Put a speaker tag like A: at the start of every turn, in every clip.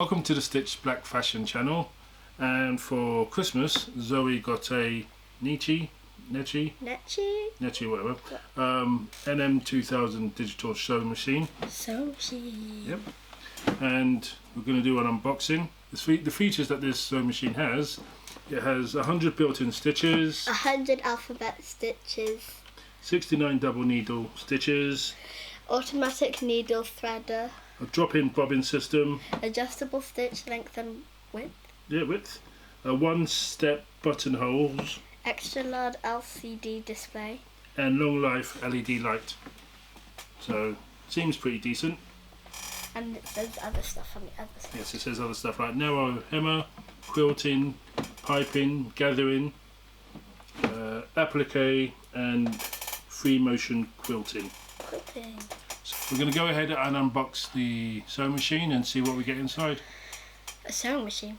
A: Welcome to the Stitch Black Fashion channel, and for Christmas Zoe got a Necchi whatever NM2000 digital sewing machine. Yep. And we're going to do an unboxing. The features that this sewing machine has: it has 100 built-in stitches,
B: 100 alphabet stitches,
A: 69 double needle stitches,
B: automatic needle threader,
A: a drop-in bobbin system,
B: adjustable stitch length and width,
A: width, a one-step buttonholes,
B: extra large LCD display,
A: and long life LED light. So seems pretty decent.
B: and it says other stuff on the other side.
A: Yes, it says other stuff like narrow hemmer, quilting, piping, gathering, applique, and free motion quilting. So we're going to go ahead and unbox the sewing machine and see what we get inside.
B: A sewing machine.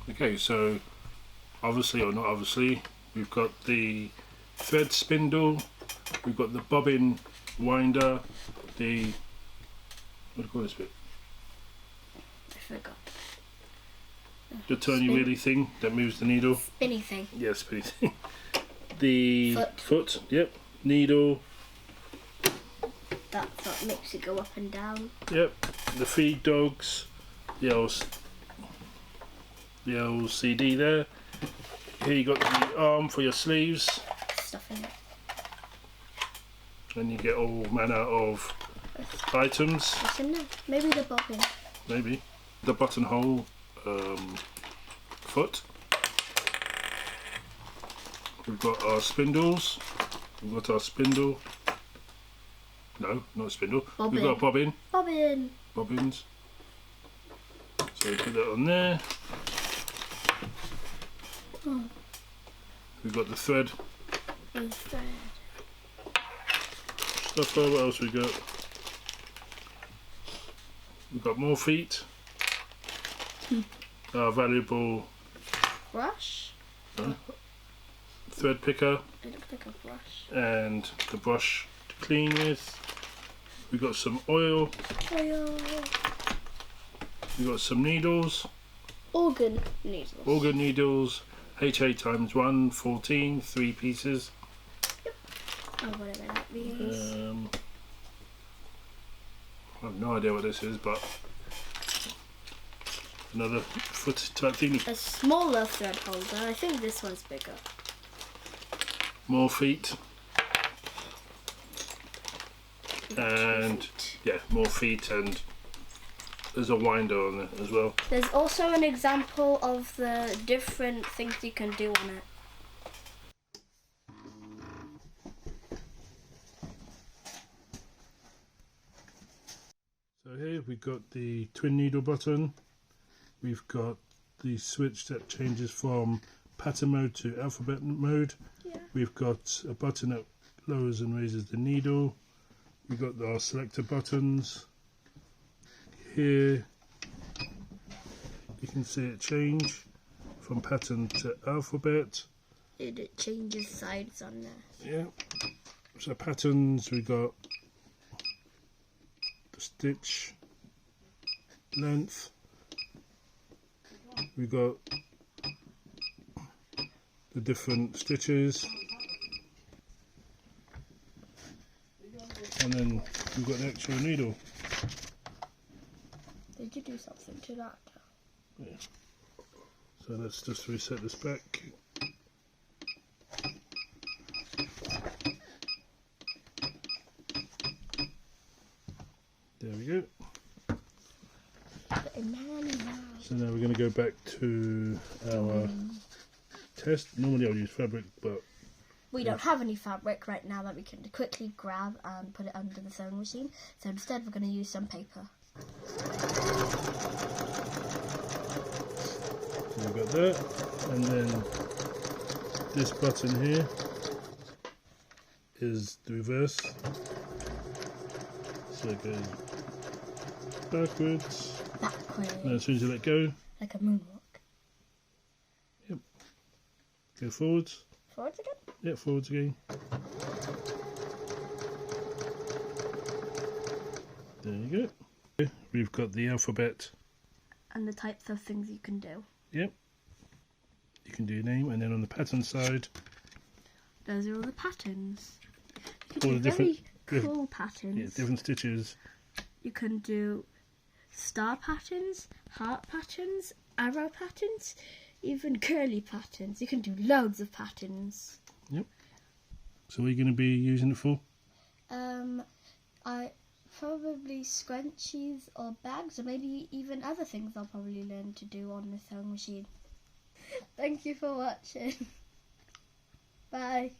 A: Okay, so obviously or not obviously, we've got the thread spindle, we've got the bobbin winder, what do you call this bit?
B: I forgot.
A: The turny wheelie thing that moves the needle.
B: Spinny thing.
A: Yeah, spinny thing. The foot, yep. Needle.
B: That's what makes it go up and down.
A: Yep. The feed dogs. The LCD there. Here you got the arm for your sleeves.
B: Stuff in it.
A: And you get all manner of items.
B: What's in there? Maybe the bobbin.
A: Maybe. The buttonhole foot. We've got our spindles. We've got our spindle. No, not spindle.
B: Bobbin.
A: We've got a bobbin.
B: Bobbin.
A: Bobbins. So put that on there. We've got the thread.
B: And thread.
A: Stuffer. What else we got? We've got more feet. Our valuable
B: Brush.
A: thread picker.
B: It looks like a brush.
A: And the brush to clean with. We've got some oil. We've got some needles.
B: Organ needles.
A: Organ needles. HA times 1, 14, 3 pieces.
B: Oh, whatever that means.
A: I have no idea what this is, but another foot type thing.
B: A smaller thread holder. I think this one's bigger.
A: More feet. And yeah, more feet, and there's a winder on it as well.
B: There's also an example of the different things you can do on it.
A: So here we've got the twin needle button. We've got the switch that changes from pattern mode to alphabet mode.
B: Yeah.
A: We've got a button that lowers and raises the needle. We've got our selector buttons. Here you can see it change from pattern to alphabet.
B: It changes sides on there.
A: Yeah. So patterns, we got the stitch length. We got the different stitches. And then we've got the actual needle.
B: Did you do something to that?
A: Yeah. So let's just reset this back. There we go.
B: Emmanuel.
A: So now we're going to go back to our test. Normally I'll use fabric, but
B: We don't have any fabric right now that we can quickly grab and put it under the sewing machine. So instead we're going to use some paper.
A: so we've got that. And then this button here is the reverse. So it goes backwards. And as soon as you let go,
B: Like a moonwalk.
A: go forwards.
B: Forwards again?
A: Yeah, forwards again. There you go. We've got the alphabet.
B: And the types of things you can do.
A: Yep. You can do your name, and then on the pattern side,
B: Those are all the patterns. You
A: all
B: can
A: the
B: do very
A: different,
B: cool patterns.
A: different stitches.
B: You can do star patterns, heart patterns, arrow patterns, even curly patterns. You can do loads of patterns.
A: Yep. So what are you going to be using it for?
B: I probably scrunchies or bags, or maybe even other things I'll probably learn to do on the sewing machine. Thank you for watching. Bye.